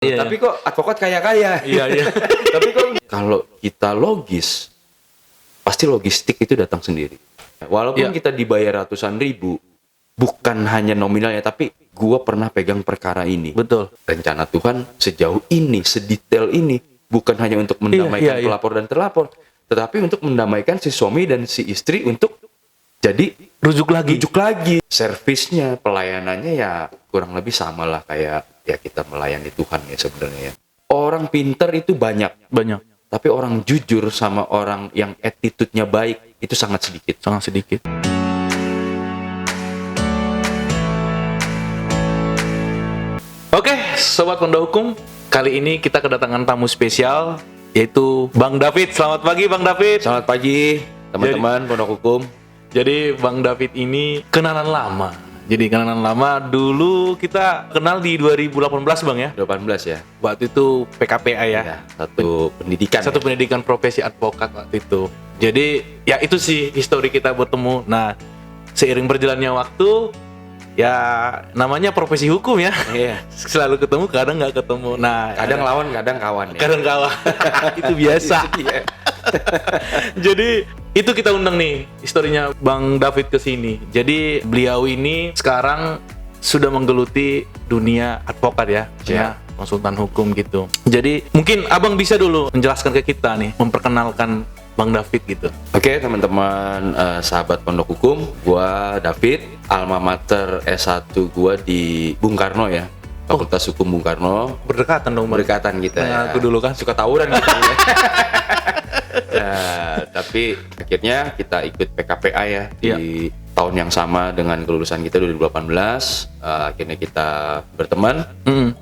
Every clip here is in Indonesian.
Iya, Tapi kok advokat kaya-kaya. Iya. Tapi kok kalau kita logis, pasti logistik itu datang sendiri. Walaupun Iya. kita dibayar ratusan ribu, bukan hanya nominalnya, tapi gua pernah pegang perkara ini. Betul. Rencana Tuhan sejauh ini, sedetail ini, bukan hanya untuk mendamaikan Iya. pelapor dan terlapor, tetapi untuk mendamaikan si suami dan si istri untuk jadi Rujuk lagi. Servisnya, pelayanannya ya kurang lebih sama lah kayak ya kita melayani Tuhan ya sebenarnya ya. Orang pinter itu banyak, Banyak. tapi orang jujur sama orang yang attitude-nya baik itu sangat sedikit. Sangat sedikit. Oke, Sobat Pondok Hukum. Kali ini kita kedatangan tamu spesial, yaitu Bang David. Selamat pagi, Bang David. Selamat pagi teman-teman Pondok Hukum. Jadi Bang David ini kenalan lama. Dulu kita kenal di 2018, Bang ya. 18 ya. Waktu itu PKPA ya. Ya, satu pendidikan. Satu pendidikan profesi advokat waktu itu. Jadi ya itu sih histori kita bertemu. Nah, seiring berjalannya waktu, ya namanya profesi hukum ya. Iya. Selalu ketemu, kadang nggak ketemu. Nah, Kadang lawan, kadang kawan ya. kadang kawan. Itu biasa. Iya. Jadi itu kita undang nih historinya Bang David ke sini. Jadi beliau ini sekarang sudah menggeluti dunia advokat ya, Iya. konsultan hukum gitu. Jadi mungkin Abang bisa dulu menjelaskan ke kita nih, memperkenalkan Bang David gitu. Oke teman-teman, sahabat Pondok Hukum, gua David, alma mater S1 gua di Bung Karno ya, Fakultas Hukum Bung Karno. Berdekatan dong, Bang. Berdekatan kita ya. Aku dulu kan Suka tawuran gitu ya. Tapi akhirnya kita ikut PKPA ya di tahun yang sama dengan kelulusan kita 2018. Akhirnya kita berteman.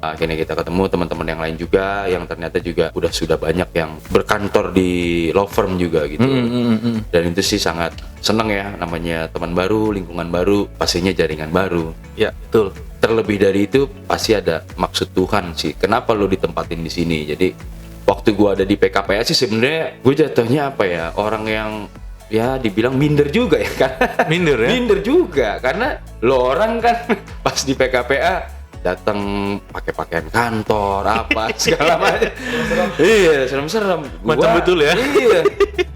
Akhirnya kita ketemu teman-teman yang lain juga yang ternyata juga sudah banyak yang berkantor di law firm juga gitu. Dan itu sih sangat senang ya, namanya teman baru, lingkungan baru, pastinya jaringan baru. Ya, betul. Terlebih dari itu pasti ada maksud Tuhan sih. Kenapa lo ditempatin di sini? Jadi waktu gue ada di PKPA sih sebenarnya gue jatuhnya apa ya, orang yang ya dibilang minder juga ya kan. Minder ya? Minder juga karena lo orang kan pas di PKPA datang pakai pakaian kantor apa segala macam. Iya, serem-serem. Macam betul ya? Iya.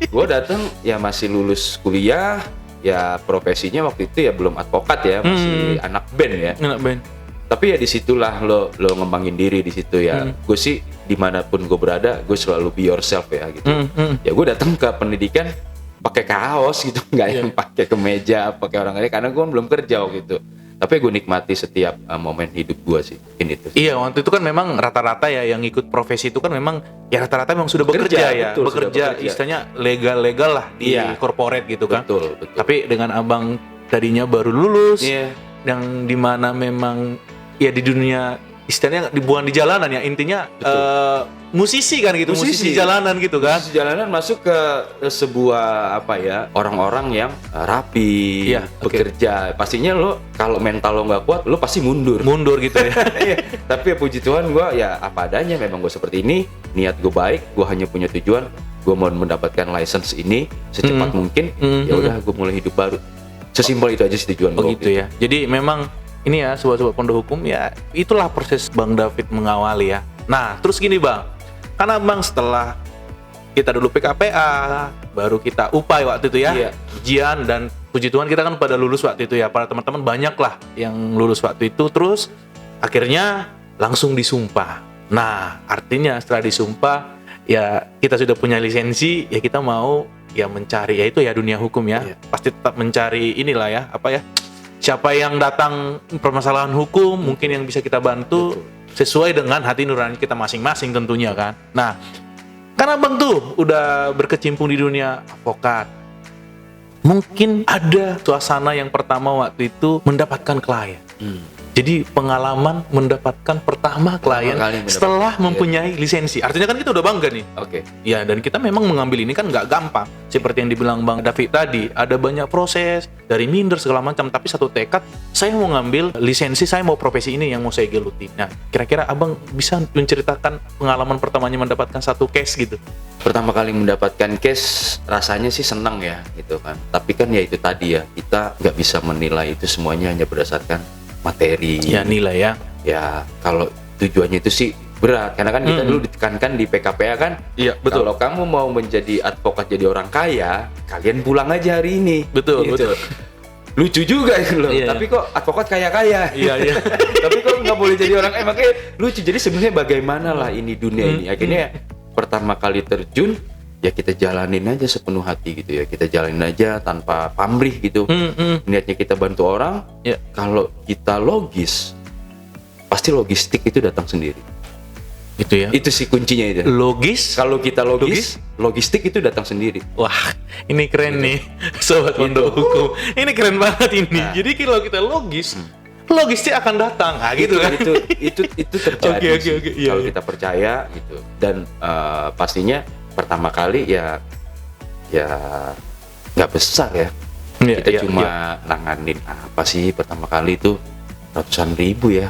Gue datang ya masih lulus kuliah, ya profesinya waktu itu ya belum advokat ya, masih anak band ya. Enak, Ben. Tapi ya disitulah lo ngembangin diri di situ ya. Gue sih dimanapun gue berada, gue selalu be yourself ya gitu. Ya gue datang ke pendidikan pakai kaos gitu, nggak yang pakai kemeja, pakai orang lain karena gue belum kerja gitu. Tapi gue nikmati setiap momen hidup gue sih, ini itu. Iya, waktu itu kan memang rata-rata ya yang ikut profesi itu kan memang ya rata-rata memang sudah bekerja ya. betul, bekerja sudah bekerja. istilahnya legal lah di corporate gitu kan. Betul. Tapi dengan Abang tadinya baru lulus, Iya. yang dimana memang ya di dunia istilahnya bukan di jalanan ya, intinya musisi kan gitu, musisi jalanan gitu kan. Musisi jalanan masuk ke sebuah apa ya, orang-orang yang rapi, Iya, bekerja. Pastinya lo kalau mental lo nggak kuat, lo pasti mundur. Gitu ya. Iya. Tapi ya puji Tuhan gue ya apa adanya, memang gue seperti ini, niat gue baik, gue hanya punya tujuan, gue mau mendapatkan license ini secepat mungkin. Ya udah, gue mulai hidup baru. Sesimpel itu aja sih tujuan gue. Gitu ya. Jadi memang ini ya sobat-sobat Pondok Hukum ya, itulah proses Bang David mengawali ya. Nah, terus gini Bang, karena Bang setelah kita dulu PKPA, baru kita UPAI waktu itu ya, ujian, dan puji Tuhan kita kan pada lulus waktu itu ya, para teman-teman banyak lah yang lulus waktu itu, terus akhirnya langsung disumpah. Nah, artinya setelah disumpah, ya kita sudah punya lisensi, ya kita mau ya mencari, yaitu ya dunia hukum ya, pasti tetap mencari inilah ya, apa ya, siapa yang datang permasalahan hukum, mungkin yang bisa kita bantu sesuai dengan hati nurani kita masing-masing tentunya kan. Nah, karena Bang tuh udah berkecimpung di dunia advokat, mungkin ada suasana yang pertama waktu itu mendapatkan klien. Jadi pengalaman mendapatkan pertama klien setelah mempunyai lisensi. Artinya kan kita udah bangga nih. Oke. Ya, dan kita memang mengambil ini kan nggak gampang. Seperti yang dibilang Bang David tadi, ada banyak proses, dari minder segala macam. Tapi satu tekad, saya mau ngambil lisensi, saya mau profesi ini yang mau saya geluti. Nah, kira-kira Abang bisa menceritakan pengalaman pertamanya mendapatkan satu case gitu? Pertama kali mendapatkan case, rasanya sih senang ya gitu kan. Tapi kan ya itu tadi ya, kita nggak bisa menilai itu semuanya hanya berdasarkan materi. Ya, nilai ya. Ya kalau tujuannya itu sih berat karena kan kita dulu ditekankan di PKPA kan. Iya, betul. Kalau kamu mau menjadi advokat jadi orang kaya, kalian pulang aja hari ini. Betul, gitu. betul. Lucu juga itu loh. Iya, Tapi kok advokat kaya-kaya. Iya, iya. Tapi kok nggak boleh jadi orang makanya lucu. Jadi sebenarnya bagaimana lah ini dunia ini. Akhirnya pertama kali terjun ya kita jalanin aja sepenuh hati gitu ya. Kita jalanin aja tanpa pamrih gitu. Niatnya kita bantu orang. Iya. Kalau kita logis, pasti logistik itu datang sendiri. Itu ya. Itu sih kuncinya itu. Logis. Kalau kita logis, logistik itu datang sendiri. Wah, ini keren nih, sobat pondok hukum. Ini keren banget ini. Nah. Jadi kalau kita logis, logistik akan datang. Nah, gitu kan. Itu terjadi. Oke, iya, kalau iya. kita percaya gitu. Dan pastinya pertama kali ya nggak besar ya. Iya, Kita iya, cuma iya. nanganin apa sih pertama kali itu ratusan ribu ya.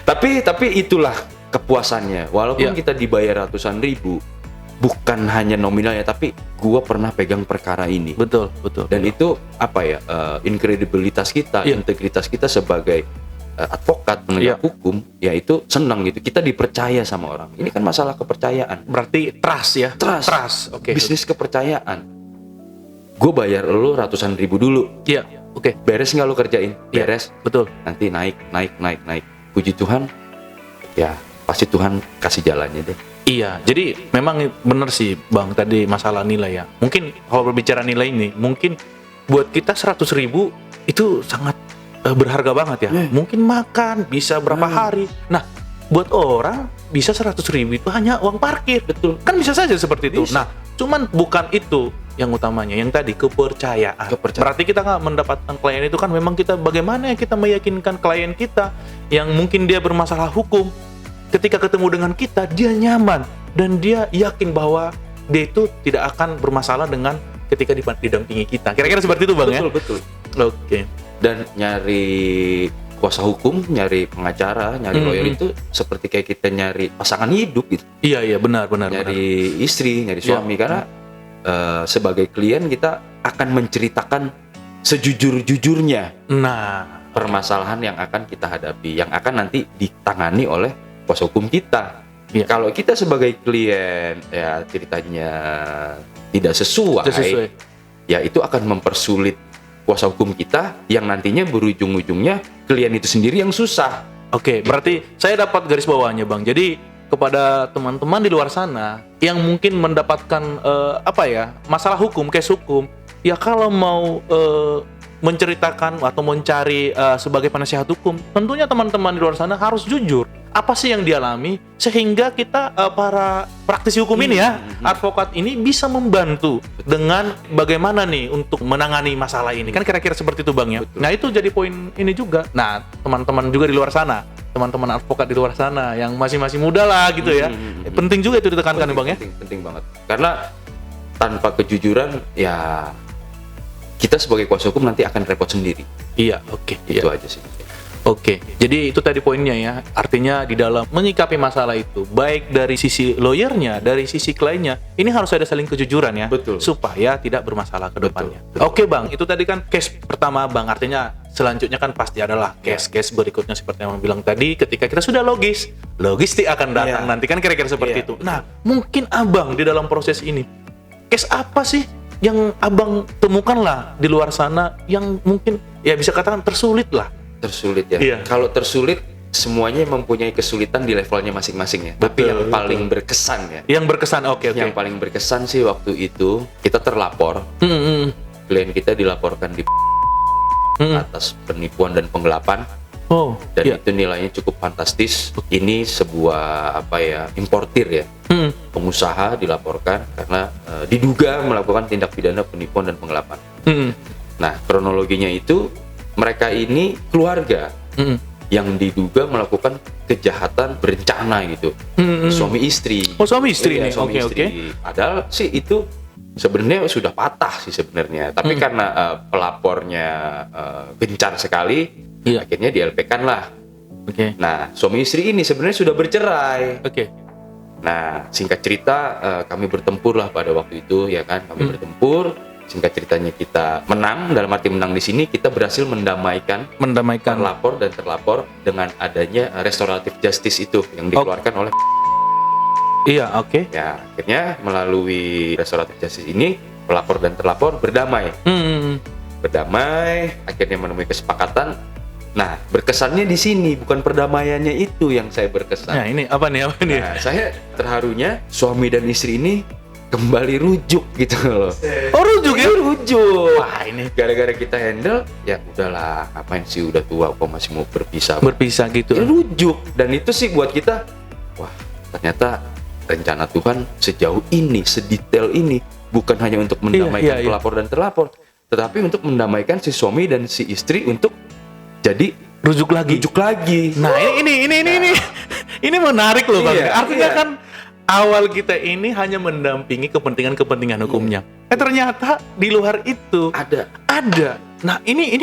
tapi itulah kepuasannya. Walaupun Iya. kita dibayar ratusan ribu, bukan hanya nominalnya, tapi gua pernah pegang perkara ini. Betul, betul. Dan itu apa ya? Inkredibilitas kita, Iya. integritas kita sebagai advokat penegak Iya. hukum, ya itu senang gitu. Kita dipercaya sama orang. Ini kan masalah kepercayaan. Berarti trust ya. Trust. Oke. Bisnis kepercayaan. Gue bayar lo ratusan ribu dulu. Iya. Oke. Beres nggak lo kerjain? Iya. Beres. Betul. Nanti naik. Puji Tuhan, ya pasti Tuhan kasih jalannya deh. Iya, jadi memang benar sih Bang tadi masalah nilai ya. Mungkin kalau berbicara nilai ini, mungkin buat kita 100.000 itu sangat berharga banget ya. Mungkin makan bisa berapa hari. Nah, buat orang bisa 100.000 itu hanya uang parkir. Betul. Kan bisa saja seperti itu. Bisa. Nah, cuman bukan itu yang utamanya. Yang tadi kepercayaan. Berarti kita nggak mendapatkan klien itu kan memang kita bagaimana kita meyakinkan klien kita yang mungkin dia bermasalah hukum. Ketika ketemu dengan kita, dia nyaman dan dia yakin bahwa dia itu tidak akan bermasalah dengan ketika didampingi kita. Kira-kira seperti itu, Bang, ya? Betul. Oke. Dan nyari kuasa hukum, nyari pengacara, nyari lawyer itu seperti kayak kita nyari pasangan hidup gitu. Iya, benar. Nyari istri, nyari suami. Karena sebagai klien kita akan menceritakan sejujur-jujurnya Nah, permasalahan yang akan kita hadapi, yang akan nanti ditangani oleh kuasa hukum kita. Iya. Kalau kita sebagai klien ya ceritanya tidak sesuai, ya itu akan mempersulit kuasa hukum kita yang nantinya berujung-ujungnya klien itu sendiri yang susah. Oke, berarti saya dapat garis bawahnya, Bang. Jadi kepada teman-teman di luar sana yang mungkin mendapatkan masalah hukum, case hukum, ya kalau mau menceritakan atau mencari sebagai penasihat hukum, tentunya teman-teman di luar sana harus jujur. Apa sih yang dialami sehingga kita para praktisi hukum ini ya, advokat ini bisa membantu dengan bagaimana nih untuk menangani masalah ini. Kan kira-kira seperti itu, Bang, ya. Betul. Nah, itu jadi poin ini juga. Nah, teman-teman juga di luar sana, teman-teman advokat di luar sana yang masih muda lah gitu ya. Penting juga itu ditekankan, Bang, ya. Penting banget. Karena tanpa kejujuran ya kita sebagai kuasa hukum nanti akan repot sendiri. Iya, oke. Itu aja sih. Oke, jadi itu tadi poinnya ya. Artinya di dalam menyikapi masalah itu, baik dari sisi lawyernya, dari sisi kliennya, ini harus ada saling kejujuran ya. Betul. Supaya tidak bermasalah ke depannya. Betul. Oke, Bang, itu tadi kan case pertama, Bang. Artinya selanjutnya kan pasti adalah case-case berikutnya seperti yang Bang bilang tadi. Ketika kita sudah logistik akan datang nanti kan kira-kira seperti itu. Nah, mungkin Abang di dalam proses ini, case apa sih yang Abang temukan lah di luar sana yang mungkin ya bisa katakan tersulit lah? Tersulit ya. Iya. Kalau tersulit semuanya mempunyai kesulitan di levelnya masing-masing ya. Tapi yang paling berkesan ya. Yang berkesan, oke. Yang paling berkesan sih waktu itu kita terlapor. Klien kita dilaporkan di atas penipuan dan penggelapan. Oh, Dan itu nilainya cukup fantastis. Ini sebuah importir ya. Pengusaha dilaporkan karena diduga melakukan tindak pidana penipuan dan penggelapan. Nah, kronologinya itu mereka ini keluarga yang diduga melakukan kejahatan berencana gitu. Suami istri. Oh, suami istri nih. Suami istri. Padahal sih itu sebenarnya sudah patah sih sebenarnya. Tapi karena pelapornya gencar sekali, akhirnya di-LP-kan lah. Nah, suami istri ini sebenarnya sudah bercerai. Nah, singkat cerita kami bertempur lah pada waktu itu ya kan. Kami bertempur singkat ceritanya kita menang. Dalam arti menang di sini kita berhasil mendamaikan terlapor dan terlapor dengan adanya restoratif justice itu yang dikeluarkan oleh Iya, oke. ya. Akhirnya melalui restoratif justice ini pelapor dan terlapor berdamai. Berdamai, akhirnya menemui kesepakatan. Nah, berkesannya di sini bukan perdamaiannya itu yang saya berkesan. Nah, ini apa nih? Nah, saya terharunya suami dan istri ini kembali rujuk gitu loh. Oh, rujuk ya? Rujuk. Wah, ini Gara-gara kita handle, ya udahlah, ngapain sih udah tua kok masih mau berpisah. berpisah gitu. Ya, rujuk. Dan itu sih buat kita, wah ternyata rencana Tuhan sejauh ini, sedetail ini, bukan hanya untuk mendamaikan pelapor dan terlapor, tetapi untuk mendamaikan si suami dan si istri untuk jadi Rujuk lagi. Nah, ini menarik loh, Bang. Artinya kan awal kita ini hanya mendampingi kepentingan hukumnya. Ternyata di luar itu ada. Nah, ini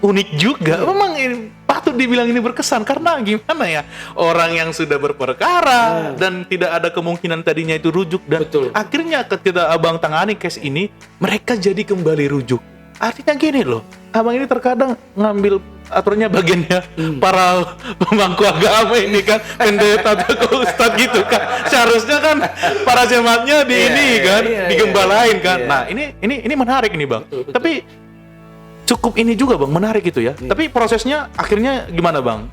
unik juga. Memang ini patut dibilang ini berkesan karena gimana ya? Orang yang sudah berperkara dan tidak ada kemungkinan tadinya itu rujuk dan akhirnya ketika Abang tangani case ini, mereka jadi kembali rujuk. Artinya gini loh, Abang ini terkadang ngambil aturannya bagiannya para pemangku agama ini kan, pendeta atau ustadz gitu kan. Seharusnya kan para jemaatnya digembalain kan. Nah, ini menarik ini, Bang. Betul. Tapi cukup ini juga, Bang, menarik itu ya. Tapi prosesnya akhirnya gimana, Bang?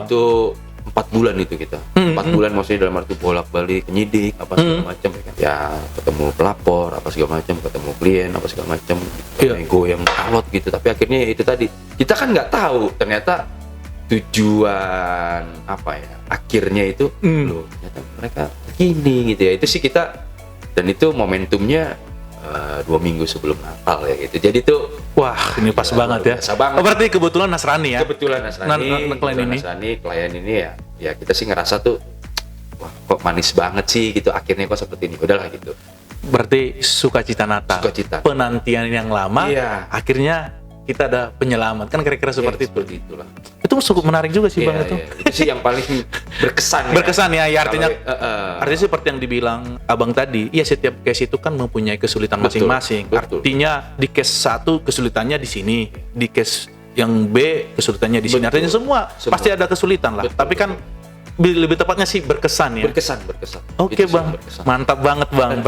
Itu 4 bulan itu kita. 4 bulan maksudnya dalam arti bolak-balik penyidik apa segala macam ya, ketemu pelapor apa segala macam, ketemu klien apa segala macam, nego yang alot gitu. Tapi akhirnya itu tadi, kita kan nggak tahu ternyata tujuan apa ya akhirnya itu loh, ternyata mereka gini gitu ya. Itu sih kita, dan itu momentumnya 2 minggu sebelum Natal ya gitu. Jadi tuh wah, ini pas banget ya. Banget. Oh, berarti kebetulan Nasrani ya? Kebetulan Nasrani, klien ini ya kita sih ngerasa tuh, wah kok manis banget sih gitu. Akhirnya kok seperti ini, udahlah gitu. Berarti sukacita Natal. Penantian yang lama, akhirnya kita ada penyelamat. Kan kira-kira seperti itu. Itulah. Itu cukup menarik juga sih, Bang, itu. Itu sih yang paling berkesan. Berkesan ya, artinya seperti yang dibilang Abang tadi, ya setiap case itu kan mempunyai kesulitan masing-masing. Artinya di case satu kesulitannya di sini, di case yang B kesulitannya di sini. Artinya semua pasti ada kesulitan lah. Tapi kan lebih tepatnya sih berkesan ya. Berkesan. Oke, Bang. Mantap banget, Bang.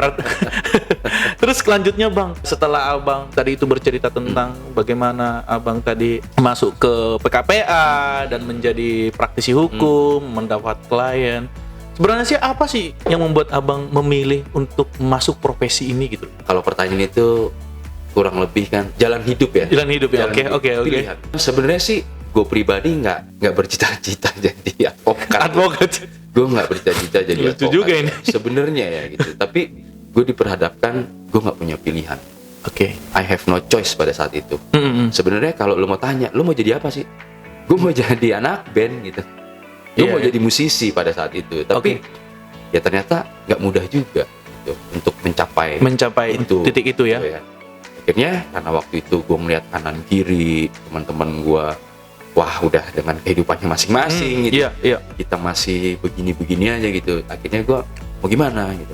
Terus selanjutnya, Bang, setelah Abang tadi itu bercerita tentang bagaimana Abang tadi masuk ke PKPA dan menjadi praktisi hukum, mendapat klien. Sebenarnya sih apa sih yang membuat Abang memilih untuk masuk profesi ini gitu? Kalau pertanyaan itu kurang lebih kan jalan hidup ya. Oke. Sebenarnya sih gue pribadi nggak bercita-cita jadi advokat. Gue nggak bercita-cita jadi lucu advokat juga ini sebenarnya ya gitu. Tapi gue diperhadapkan, gue nggak punya pilihan. I have no choice pada saat itu. Sebenarnya kalau lo mau tanya, lo mau jadi apa sih? Gue mau jadi anak band gitu. Gue mau jadi musisi pada saat itu. Tapi ya ternyata nggak mudah juga gitu, untuk mencapai itu, titik itu ya. Akhirnya karena waktu itu gue melihat kanan kiri teman-teman gue, wah udah dengan kehidupannya masing-masing gitu. Kita masih begini-begini aja gitu. Akhirnya gue mau gimana gitu.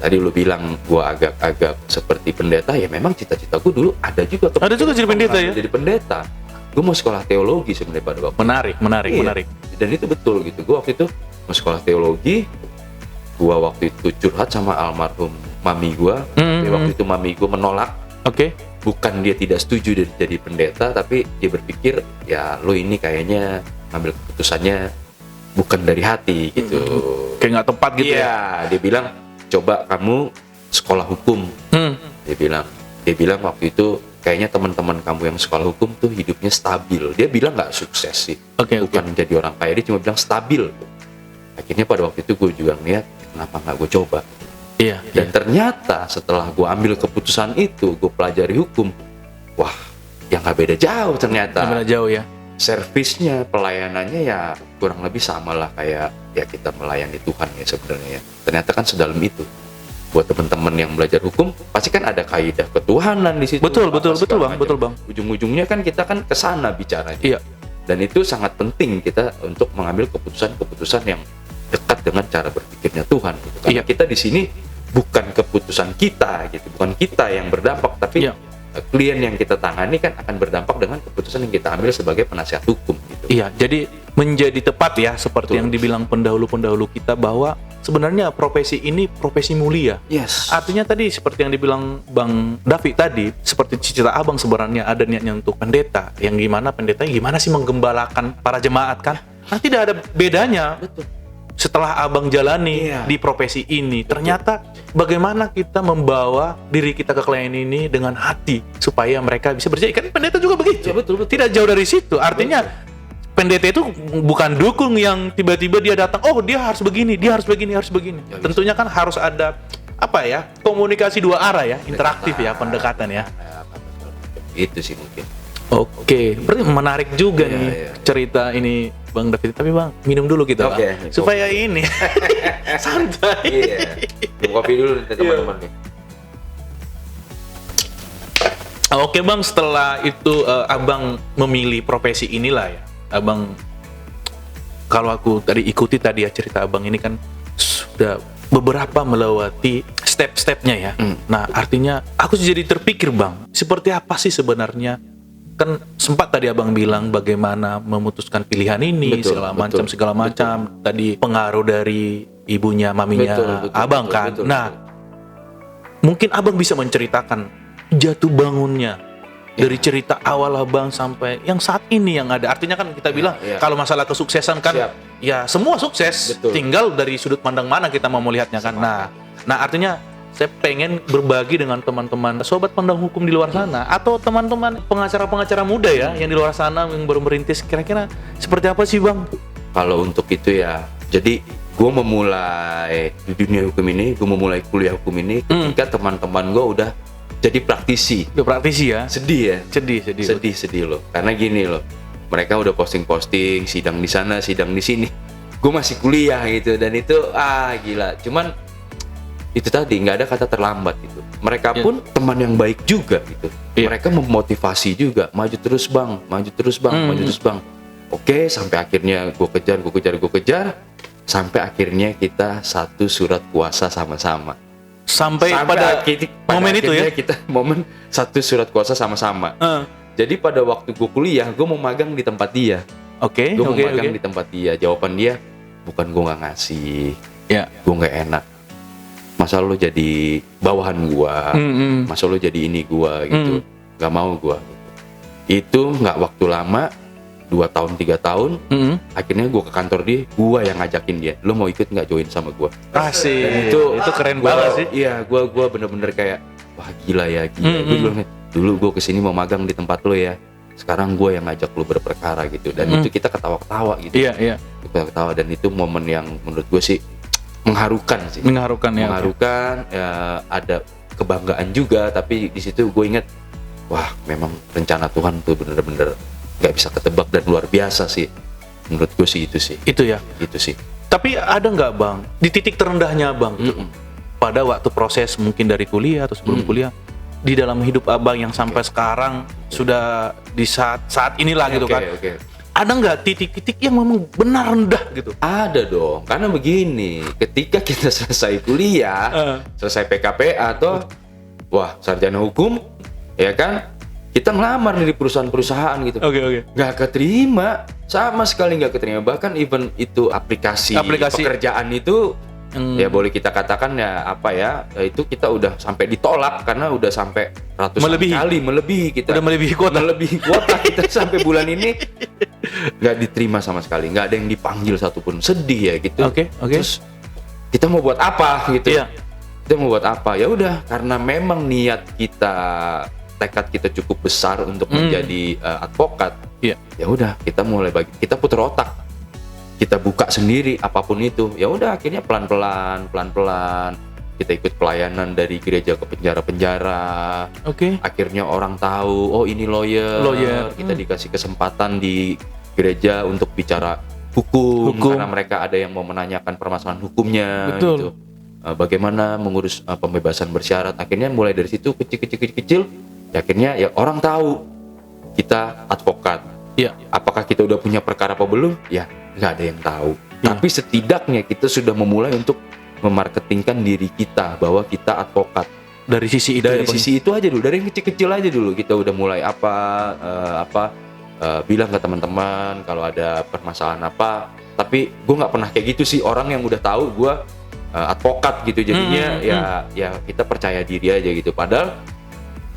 Tadi lu bilang gue agak-agak seperti pendeta, ya memang cita-cita gue dulu ada juga. Ada juga jadi pendeta ya? Jadi pendeta. Gue mau sekolah teologi sebenarnya pada waktu. Menarik. Dan itu betul gitu. Gue waktu itu mau sekolah teologi. Gue waktu itu curhat sama almarhum mami gue. Waktu itu mami gue menolak. Bukan dia tidak setuju jadi pendeta, tapi dia berpikir ya lo ini kayaknya ngambil keputusannya bukan dari hati gitu. Kayak nggak tepat gitu ya. Dia bilang coba kamu sekolah hukum. Dia bilang waktu itu kayaknya teman-teman kamu yang sekolah hukum tuh hidupnya stabil. Dia bilang nggak sukses sih, bukan jadi orang kaya, dia cuma bilang stabil. Akhirnya pada waktu itu gue juga ngeliat, kenapa nggak gue coba. Dan ternyata setelah gue ambil keputusan itu, gue pelajari hukum, wah yang nggak beda jauh ternyata. Beda jauh ya. Servisnya, pelayanannya ya kurang lebih sama lah kayak ya kita melayani Tuhan ya sebenarnya. Ternyata kan sedalam itu. Buat teman-teman yang belajar hukum, pasti kan ada kaidah ketuhanan di situ. Betul bang. Ujung-ujungnya kan kita kan kesana bicaranya. Dan itu sangat penting kita untuk mengambil keputusan-keputusan yang dekat dengan cara berpikirnya Tuhan. Gitu. Karena kita di sini bukan keputusan kita gitu, bukan kita yang berdampak, tapi klien yang kita tangani kan akan berdampak dengan keputusan yang kita ambil sebagai penasihat hukum gitu. Iya, jadi menjadi tepat ya seperti yang dibilang pendahulu-pendahulu kita bahwa sebenarnya profesi ini profesi mulia. Yes. Artinya tadi seperti yang dibilang Bang David tadi, seperti cita Abang sebenarnya ada niatnya untuk pendeta, yang gimana pendeta gimana sih menggembalakan para jemaat kan? Nah, tidak ada bedanya. Betul. Setelah Abang jalani di profesi ini, ternyata bagaimana kita membawa diri kita ke klien ini dengan hati supaya mereka bisa berjaya. Kan pendeta juga begitu. Ya, betul. Tidak jauh dari situ. Artinya pendeta itu bukan dukung yang tiba-tiba dia datang, oh dia harus begini, dia harus begini, harus begini. Ya, tentunya kan harus ada komunikasi dua arah ya, interaktif ya, pendekatan ya. Itu sih mungkin. Oke, berarti menarik juga nih cerita ini Bang David. Tapi Bang, minum dulu kita, Bang. Supaya ini santai. Iya. Minum kopi dulu nih teman-teman nih. Oke Bang, setelah itu Abang memilih profesi inilah ya. Abang, kalau aku tadi ikuti tadi ya cerita Abang ini kan sudah beberapa melewati step-stepnya ya. Nah, artinya aku jadi terpikir Bang, seperti apa sih sebenarnya? Kan sempat tadi Abang bilang bagaimana memutuskan pilihan ini, segala macam. Tadi pengaruh dari ibunya, maminya Abang kan. Nah, mungkin Abang bisa menceritakan jatuh bangunnya dari cerita awal Abang sampai yang saat ini yang ada. Artinya kan kita bilang kalau masalah kesuksesan kan ya semua sukses, tinggal dari sudut pandang mana kita mau melihatnya kan. Nah artinya saya pengen berbagi dengan teman-teman sobat pandang hukum di luar sana atau teman-teman pengacara-pengacara muda ya yang di luar sana yang baru merintis, kira-kira seperti apa sih Bang? Kalau untuk itu ya, jadi gue memulai di dunia hukum ini, gue memulai kuliah hukum ini ketika teman-teman gue udah jadi praktisi. Udah praktisi ya? Sedih ya? Sedih loh. Karena gini loh, mereka udah posting-posting, sidang di sana, sidang di sini. Gue masih kuliah gitu, dan itu gila. Cuman itu tadi nggak ada kata terlambat gitu. Mereka pun teman yang baik juga gitu. Mereka memotivasi juga, maju terus bang. Oke, sampai akhirnya gue kejar, sampai akhirnya kita satu surat kuasa sama-sama. Sampai pada momen itu ya? Kita momen satu surat kuasa sama-sama. Jadi pada waktu gue kuliah, gue mau magang di tempat dia. Gue mau magang di tempat dia. Jawaban dia, bukan gue nggak ngasih, gue nggak enak. Masa lo jadi bawahan gua, masa lo jadi ini gua gitu, nggak mau gua. Itu nggak waktu lama, 2 tahun 3 tahun, akhirnya gua ke kantor dia, gua yang ngajakin dia, lo mau ikut nggak join sama gua? Asik, itu keren banget sih. Iya, gua bener-bener kayak, wah gila ya, gila. Gua bilang, dulu gua kesini mau magang di tempat lo ya, sekarang gua yang ngajak lo berperkara gitu, dan itu kita ketawa-ketawa gitu. Iya. Kita ketawa, dan itu momen yang menurut gua sih mengharukan sih. Mengharukan ya, ada kebanggaan juga, tapi di situ gue inget, wah memang rencana Tuhan tuh bener-bener nggak bisa ketebak dan luar biasa sih. Menurut gue sih itu sih. Itu ya. Itu sih. Tapi ada nggak Bang di titik terendahnya Bang pada waktu proses mungkin dari kuliah atau sebelum kuliah di dalam hidup Abang yang sampai sekarang sudah di saat inilah gitu kan? Ada nggak titik-titik yang memang benar rendah gitu? Ada dong, karena begini, ketika kita selesai kuliah, selesai PKPA atau sarjana hukum, ya kan, kita ngelamar di perusahaan-perusahaan gitu. Nggak keterima, sama sekali nggak keterima. Bahkan even itu aplikasi pekerjaan itu, ya boleh kita katakan itu kita udah sampai ditolak karena udah sampai ratusan kali melebihi kita. Udah melebihi kuota kita sampai bulan ini nggak diterima sama sekali, nggak ada yang dipanggil satupun. Sedih ya gitu. Terus kita mau buat apa gitu? Kita mau buat apa? Ya udah, karena memang niat kita, tekad kita cukup besar untuk menjadi advokat. Ya udah, kita mulai kita putar otak. Kita buka sendiri apapun itu. Ya udah, akhirnya pelan-pelan kita ikut pelayanan dari gereja ke penjara-penjara. Akhirnya orang tahu, oh ini lawyer. Kita dikasih kesempatan di gereja untuk bicara hukum. Karena mereka ada yang mau menanyakan permasalahan hukumnya. Gitu. Bagaimana mengurus pembebasan bersyarat. Akhirnya mulai dari situ kecil. Akhirnya ya orang tahu kita advokat. Apakah kita udah punya perkara apa belum? Ya nggak ada yang tahu. Tapi setidaknya kita sudah memulai untuk memarketingkan diri kita bahwa kita advokat. Dari sisi itu Dari ya, Bang? sisi itu aja dulu, dari yang kecil-kecil aja dulu kita udah mulai bilang ke teman-teman kalau ada permasalahan apa. Tapi gue nggak pernah kayak gitu sih, orang yang udah tahu gue advokat gitu, jadinya ya kita percaya diri aja gitu. Padahal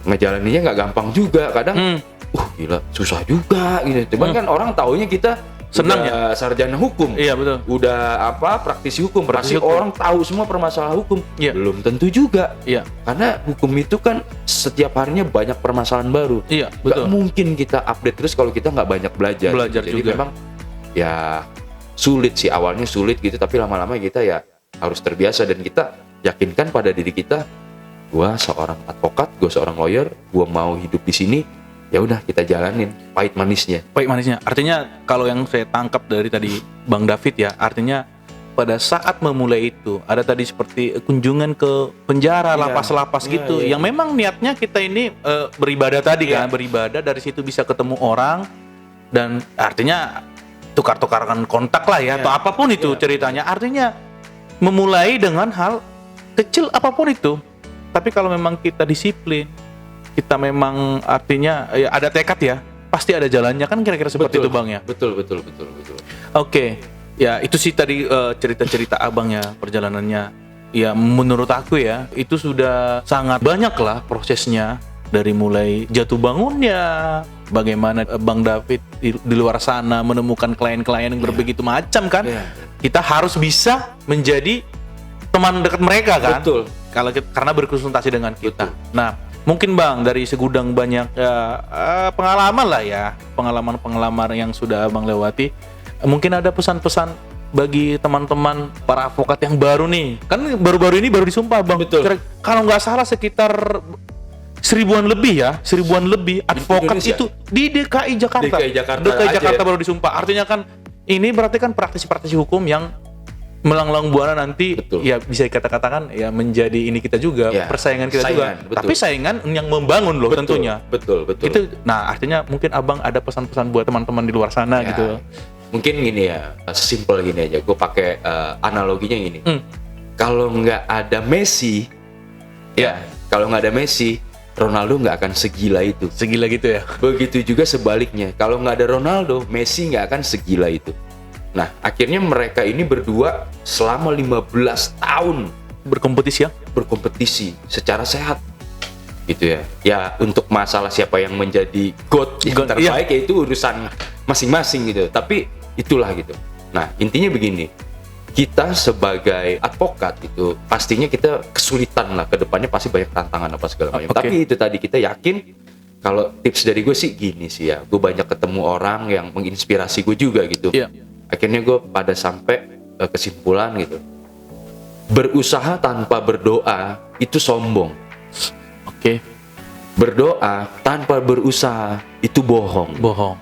ngejalaninnya nggak gampang juga, kadang gila susah juga gitu. Cuman kan orang taunya kita Senang udah sarjana hukum, Iya betul. udah praktisi hukum, Praktisi pasti hukum. orang tahu semua permasalahan hukum. Iya. Belum tentu juga, Iya, karena hukum itu kan setiap harinya banyak permasalahan baru. iya Gak betul. mungkin kita update terus kalau kita nggak banyak belajar. Belajar Jadi juga. memang ya sulit sih, awalnya sulit gitu, tapi lama-lama kita ya harus terbiasa dan kita yakinkan pada diri kita, gua seorang advokat, gua seorang lawyer, gua mau hidup di sini, ya udah kita jalanin pahit manisnya. Baik manisnya. Artinya kalau yang saya tangkap dari tadi Bang David ya, artinya pada saat memulai itu ada tadi seperti kunjungan ke penjara, Iya. lapas-lapas Iya, gitu, iya, yang memang niatnya kita ini beribadah tadi Iya. kan, beribadah, dari situ bisa ketemu orang dan artinya tukar-tukarkan kontak lah ya, Iya. atau apapun itu Iya. ceritanya. Artinya memulai dengan hal kecil apapun itu, tapi kalau memang kita disiplin, kita memang artinya ya ada tekad ya, pasti ada jalannya kan, kira-kira seperti itu Bang ya. Betul. Oke, ya itu sih tadi cerita-cerita Abang ya, perjalanannya. Ya menurut aku ya, itu sudah sangat banyak lah prosesnya, dari mulai jatuh bangunnya, bagaimana Bang David di luar sana menemukan klien-klien yang berbegitu macam kan. Iya. Kita harus bisa menjadi teman dekat mereka kan. Betul. Karena berkonsultasi dengan kita. Betul. Nah, mungkin Bang dari segudang banyak pengalaman lah ya, pengalaman yang sudah Abang lewati, mungkin ada pesan-pesan bagi teman-teman para advokat yang baru nih. Kan baru-baru ini baru disumpah Bang. Betul. Kalau nggak salah sekitar 1000-an lebih advokat Indonesia? itu di DKI Jakarta. DKI Jakarta DKI aja Jakarta ya? baru disumpah. Artinya kan ini berarti kan praktisi-praktisi hukum yang melanglang buana nanti. Betul. Ya bisa katakan ya menjadi ini kita juga, Ya, persaingan kita saingan, juga. betul. Tapi saingan yang membangun loh tentunya. Betul. Itu nah artinya mungkin Abang ada pesan-pesan buat teman-teman di luar sana Ya, gitu. mungkin gini ya, simple gini aja. Gue pakai analoginya gini. Kalau nggak ada Messi, kalau nggak ada Messi, Ronaldo nggak akan segila itu. Segila gitu ya. Begitu juga sebaliknya. Kalau nggak ada Ronaldo, Messi nggak akan segila itu. Nah, akhirnya mereka ini berdua selama 15 tahun Berkompetisi ya. berkompetisi secara sehat. Gitu ya. Ya, untuk masalah siapa yang menjadi GOAT yang GOAT, terbaik ya itu urusan masing-masing gitu. Tapi itulah gitu. Nah, intinya begini. Kita sebagai advokat itu pastinya kita kesulitan lah, ke depannya pasti banyak tantangan apa segala macam. Oke. Tapi itu tadi kita yakin, kalau tips dari gue sih gini sih ya, gue banyak ketemu orang yang menginspirasi gue juga gitu. Iya. Akhirnya gue pada sampai kesimpulan gitu, berusaha tanpa berdoa itu sombong, Oke. berdoa tanpa berusaha itu bohong. Bohong.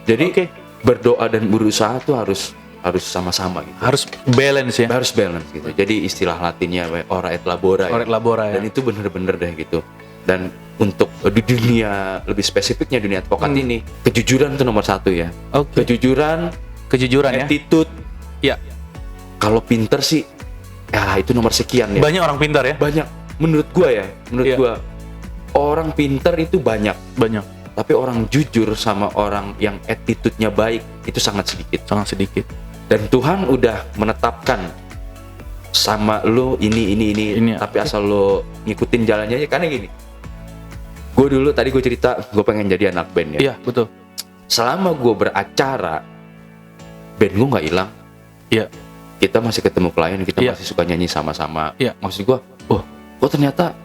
Jadi Oke. berdoa dan berusaha tuh harus sama-sama gitu. Harus balance ya. Harus balance gitu. Jadi istilah Latinnya ora et labora. Ora et labora ya. Dan itu bener-bener deh gitu. Dan untuk di dunia lebih spesifiknya dunia advokat ini, kejujuran itu nomor 1 ya. Oke. Kejujuran ya. Attitude. Ya. Kalau pinter sih, ya itu nomor sekian ya. Banyak orang pintar ya. Banyak. Menurut gua ya, Iya. orang pinter itu banyak. Banyak. Tapi orang jujur sama orang yang attitude-nya baik itu sangat sedikit. Sangat sedikit. Dan Tuhan udah menetapkan sama lo ini. Ini, Tapi asal lo ngikutin jalannya aja. Karena gini, gue dulu tadi gue cerita gue pengen jadi anak band ya. Iya, betul. Selama gue beracara, band gue nggak hilang. Iya. Kita masih ketemu klien, kita Iya. masih suka nyanyi sama-sama. Iya. Maksud gue, kok ternyata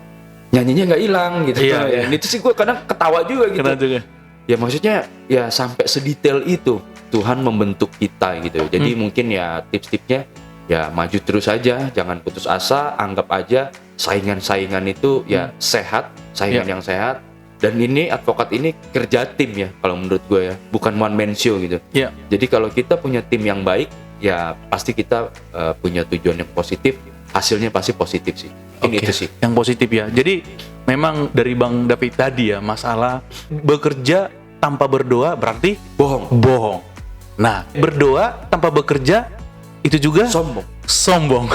nyanyinya nggak hilang gitu. Iya, Ya, iya. itu sih gue kadang ketawa juga gitu. Kena juga. Ya maksudnya ya sampai sedetail itu Tuhan membentuk kita gitu. Jadi mungkin ya tips-tipsnya ya maju terus aja, jangan putus asa, anggap aja saingan-saingan itu ya sehat, saingan yang sehat. Dan ini advokat ini kerja tim ya kalau menurut gue ya, bukan one man show gitu. Iya. Jadi kalau kita punya tim yang baik ya pasti kita punya tujuan yang positif, hasilnya pasti positif sih. Ini Oke, itu sih. yang positif ya. Jadi memang dari Bang David tadi ya, masalah bekerja tanpa berdoa berarti Bohong. bohong. Nah, berdoa tanpa bekerja itu juga Sombong. sombong.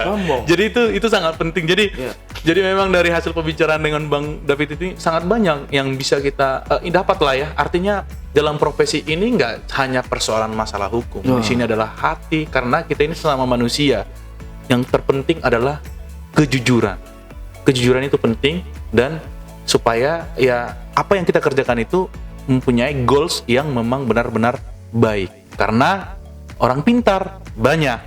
Sombong. Jadi itu sangat penting. Jadi Iya. jadi memang dari hasil pembicaraan dengan Bang David ini sangat banyak yang bisa kita dapat lah ya. Artinya dalam profesi ini nggak hanya persoalan masalah hukum. Di sini adalah hati, karena kita ini sesama manusia. Yang terpenting adalah kejujuran. Kejujuran itu penting, dan supaya ya apa yang kita kerjakan itu mempunyai goals yang memang benar-benar baik. Karena orang pintar banyak,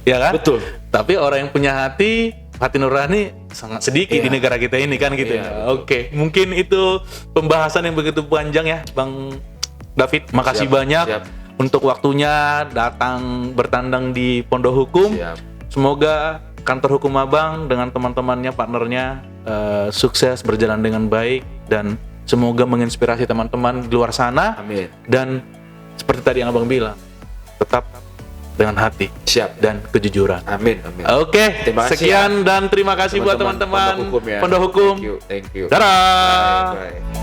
ya kan? Betul. Tapi orang yang punya hati nurani sangat sedikit di negara kita ini kan gitu ya. Oke, mungkin itu pembahasan yang begitu panjang ya, Bang David. Makasih banyak untuk waktunya datang bertandang di Pondok Hukum. Semoga kantor hukum Abang dengan teman-temannya, partnernya sukses, berjalan dengan baik, dan semoga menginspirasi teman-teman di luar sana. Amin. Dan seperti tadi yang Abang bilang, tetap dengan hati dan kejujuran. Amin. Oke, Terima kasih sekian dan terima kasih buat teman-teman Pondok Hukum ya. Pondok Hukum. Thank you. Dadah. Bye.